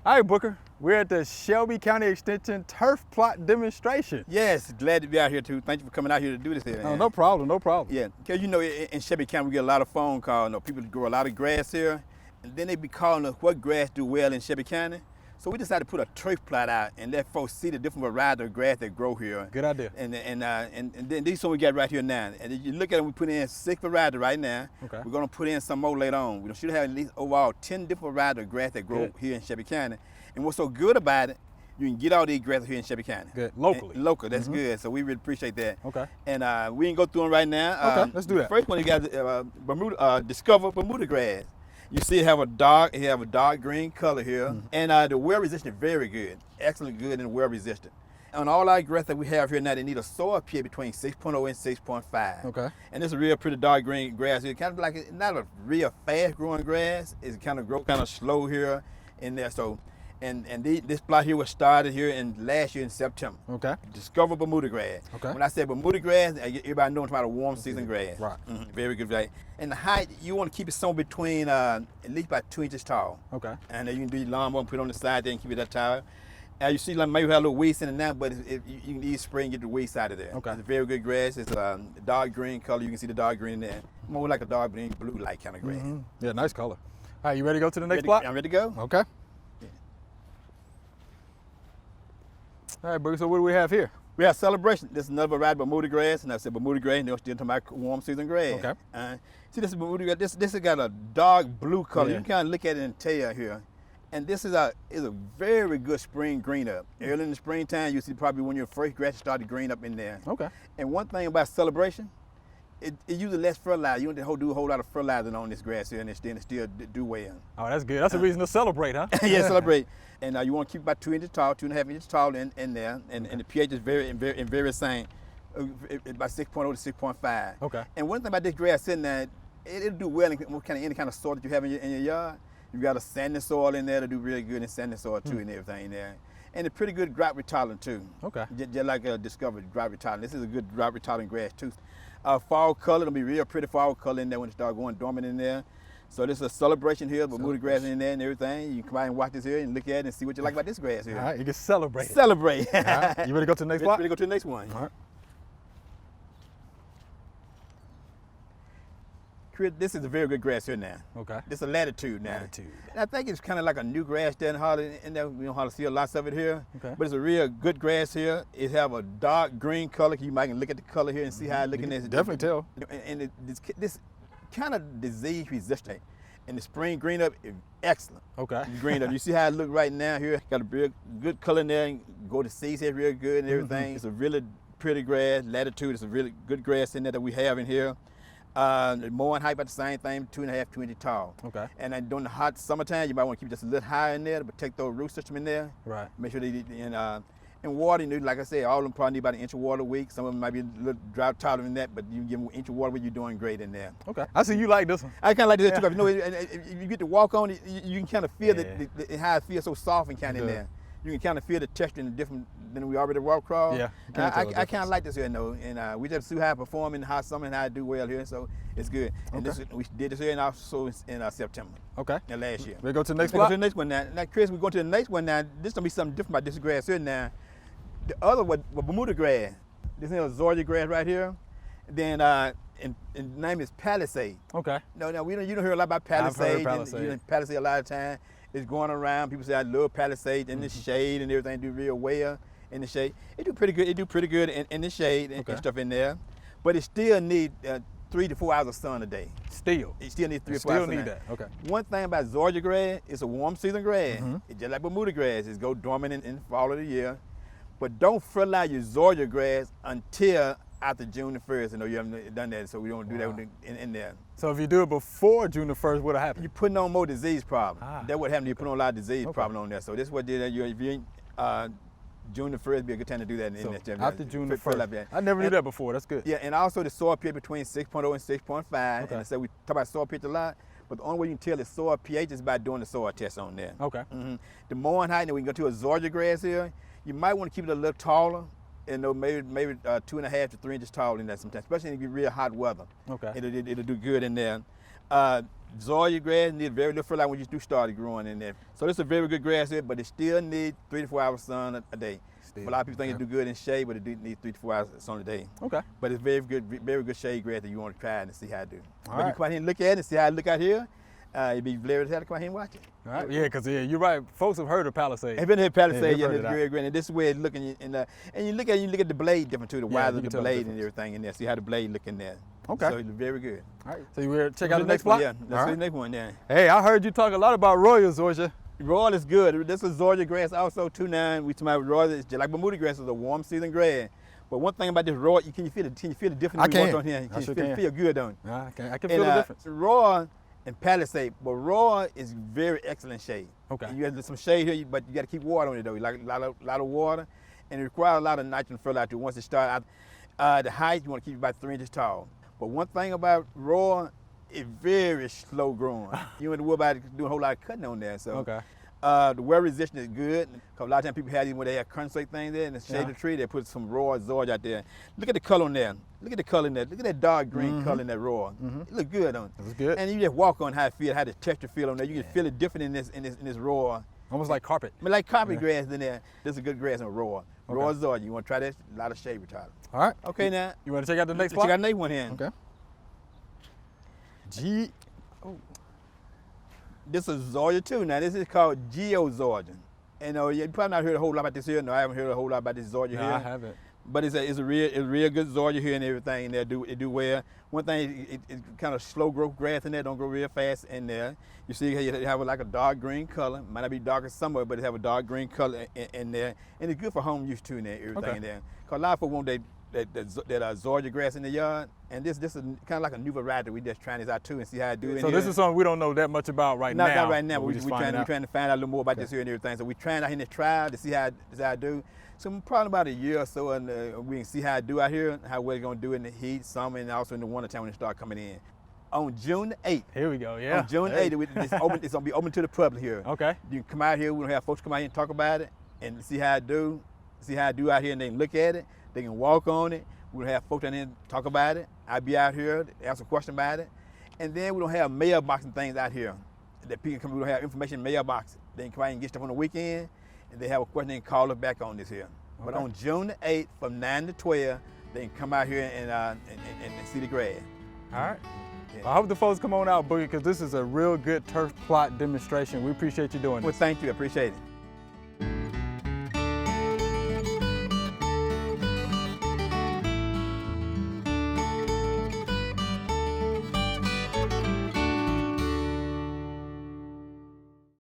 All right, Booker, we're at the Shelby County Extension turf plot demonstration. Yes, glad to be out here too. Thank you for coming out here to do this here. Oh, no problem, no problem. Yeah, because you know in Shelby County we get a lot of phone calls. You know, people grow a lot of grass here, and then they be calling us what grass do well in Shelby County. So we decided to put a turf plot out and let folks see the different variety of grass that grow here. Good idea. And then these one we got right here now. And if you look at it, we put in 6 varieties right now. Okay. We're gonna put in some more later on. We should have at least overall 10 different varieties of grass that grow Good. here in Shelby County. And what's so good about it, you can get all these grasses here in Shelby County. Good, locally. Local, that's good. So we really appreciate that. Okay. And we can go through them right now. Okay, let's do that. First one, you got Bermuda, Discover Bermuda grass. You see it have a dark green color here. And the wear resistant, very good. Excellent good and wear resistant. On all our grass that we have here now, they need a soil pH between 6.0 and 6.5. Okay. And this is a real pretty dark green grass here. Kind of like, it's not a real fast growing grass. It's kind of grow kind of slow here in there. So, this plot here was started here last year in September. Okay. Discover Bermuda grass. Okay. When I say Bermuda grass, everybody knows about a warm season grass. Right. Very good variety. And the height, you want to keep it somewhere between at least about 2 inches tall. Okay. And then you can do your lawnmower and put it on the side there and keep it that tall. You see, like maybe have a little weeds in it now, but if you can easily spray and get the weeds out of there. Okay. It's a very good grass. It's a dark green color. You can see the dark green in there. More like a dark green, blue light kind of grass. Yeah, nice color. All right, you ready to go to the next plot? I'm ready to go. Okay. All right, Booker, so what do we have here? We have Celebration. This is another variety of Bermuda grass, and I said Bermuda grass, and they're still talking about warm season grass. Okay. See, this is Bermuda grass. This has got a dark blue color. Yeah. You can kind of look at it and tell here. And this is a very good spring green up. Early in the springtime, you see probably when your first grass start to green up in there. Okay. And one thing about Celebration, it uses less fertilizer. You don't have to do a whole lot of fertilizer on this grass here, and it still do well. Oh, that's good. That's a reason to celebrate, huh? Yeah, Celebrate. And you want to keep about 2 inches tall, 2.5 inches tall in there, and the pH is very same, about 6.0 to 6.5. Okay. And one thing about this grass sitting there, it'll do well in any kind of soil that you have in your yard. You got a sandy soil in there to do really good in sandy soil too, and everything in there. And it's pretty good drought retardant too. Okay. Just like Discovered drought retardant. This is a good drought retardant grass too. Fall color, it'll be real pretty fall color in there when it start going dormant in there. So this is a Celebration here, Bermuda grass in there and everything. You can come out and watch this here and look at it and see what you like about this grass here. All right, you can celebrate. Celebrate. All right. You ready to go to the next spot? Ready to go to the next one. All right. This is a very good grass here now. Okay. This is a Latitude now. Latitude. And I think it's kind of like a new grass there, and we don't hardly see a lot of it here. Okay. But it's a real good grass here. It have a dark green color. You might can look at the color here and see how it's looking. Definitely tell. And this kind of disease resistant. And the spring green up is excellent. Okay. Green up. You see how it look right now here? Got a real good color in there. And go to seeds here real good and everything. It's a really pretty grass. Latitude is a really good grass in there that we have in here. More and height about the same thing, 2.5, 2 inches tall. Okay. And then during the hot summertime, you might want to keep just a little higher in there to protect those root system in there. Right. Make sure they and water, like I said, all of them probably need about 1 inch of water a week. Some of them might be a little drought tolerant than that, but you give them 1 inch of water, you're doing great in there. Okay. I see you like this one. I kind of like this too, because if you get to walk on it, you can kind of feel how it feels so soft and kind of in there. You can kind of feel the texture and the different than we already walk across. Yeah. I kind of like this here, though, and we just see how it perform in the hot summer and how it do well here, so it's good. And we did this here in September. Okay. Last year. We go to the next Go spot. to the next one now. Now, Chris, we go to the next one now. This gonna be something different about this grass here now. The other one, Bermuda grass. This is a Zoysia grass right here. Then, and the name is Palisades. Okay. No, you don't hear a lot about Palisades. I've heard Palisades. Palisades a lot of time. It's going around. People say I love Palisades in the shade and everything. Do real well in the shade. It do pretty good. It do pretty good in the shade and stuff in there. But it still need 3 to 4 hours of sun a day. Still. It still needs 3 or 4 hours. Still need that. Okay. One thing about Zoysia grass, it's a warm season grass. It's just like Bermuda grass. It's go dormant in the fall of the year. But don't fertilize your Zoysia grass until after June the 1st. I know you haven't done that, so we don't do that in there. So if you do it before June the 1st, what'll happen? You're putting on more disease problem. That's what happened. You put on a lot of disease Okay. problem on there. So this is what did that. If you June the 1st be a good time to do that. So in there. after June the 1st. I never knew that before. That's good. Yeah, and also the soil pH between 6.0 and 6.5. Okay. And I said we talk about soil pH a lot, but the only way you can tell the soil pH is by doing the soil test on there. Okay. The more and height, and we can go to a Zoysia grass here. You might want to keep it a little taller, and maybe 2.5 to 3 inches taller in that sometimes, especially if you get real hot weather. Okay. It'll do good in there. Zoysia grass needs very little fertilizer when you do start growing in there. So this is a very good grass here, but it still needs 3 to 4 hours sun a day. A lot of people think it do good in shade, but it needs 3 to 4 hours sun a day. Okay. But it's very good shade grass that you want to try and see how it do. But you come out here and look at it and see how it look out here. You'd be very excited to come out here and watch it. All right. Yeah, because you're right. Folks have heard of Palisades. They've been here Palisades, yeah, it's very great. And this is where it's looking, and you look at the blade different too, the wires of the blade and everything in there. See how the blade look in there. Okay. So it's very good. All right. So you ready to check out the next plot? Yeah, let's see the next one. Yeah. Hey, I heard you talk a lot about Royal Zoysia. Royal is good. This is Zoysia grass also, 2.9. We talking about Royal. It's just like Bermuda grass is a warm season grass. But one thing about this Royal, can you feel the difference? I can. On here? I sure can. Feel good on it. I can feel the difference. Royal and Palisade, but Royal is very excellent shade. Okay. And you have some shade here, but you got to keep water on it though. You like a lot of water, and it requires a lot of nitrogen fertilizer. Once it starts out, the height you want to keep it about 3 inches tall. But one thing about Royal, it's very slow growing. You don't have to worry about doing a whole lot of cutting on there. So. Okay. The wear resistance is good. Because a lot of times people have these when they have concentrate things there in the shade of the tree, they put some raw Zoysia out there. Look at the color on there. Look at the color in there. Look at that dark green color in that raw. It look good on it. It looks good. And you just walk on how it feel, how the texture feel on there. You can feel it different in this raw. Almost like carpet. I mean, like carpet grass in there. This is a good grass in raw. Okay. Raw Zoysia. You want to try this? A lot of shade retardant. All right. Okay now. You want to check out the next plot? Check out the next one here. Okay. This is Zoysia too. Now this is called Geo Zoysia. And you probably not heard a whole lot about this here. No, I haven't heard a whole lot about this Zoysia here. I haven't. But it's a real good Zoysia here and everything. And it do well. One thing, it's kind of slow growth grass in there. Don't grow real fast in there. You see you have like a dark green color. Might not be darker somewhere, but it have a dark green color in there. And it's good for home use too in there. Everything in there. Cause a lot of people want that Zoysia grass in the yard, and this is kind of like a new variety. We just trying this out too and see how it do. So this is something we don't know that much about right now. Not right now, but we're trying to find out a little more about this here and everything. So we're trying out in the trial to see how it do. So probably about a year or so, and we can see how it do out here, how we're gonna do it in the heat, summer, and also in the winter time when it start coming in. On June 8th. Here we go, yeah. On June 8th, it's gonna be open to the public here. Okay. You can come out here. We're gonna have folks come out here and talk about it and see how it do. See how it do out here, and they can look at it. They can walk on it. We're gonna have folks down here talk about it. I'll be out here to ask a question about it. And then we're gonna have mailbox and things out here that people can come. We're gonna have information mailbox. They can come out and get stuff on the weekend, and they have a question, they can call us back on this here. Okay. But on June 8th from 9 to 12, they can come out here and see the grass. All right. Yeah. I hope the folks come on out, Boogie, because this is a real good turf plot demonstration. We appreciate you doing this. Well, thank you. I appreciate it.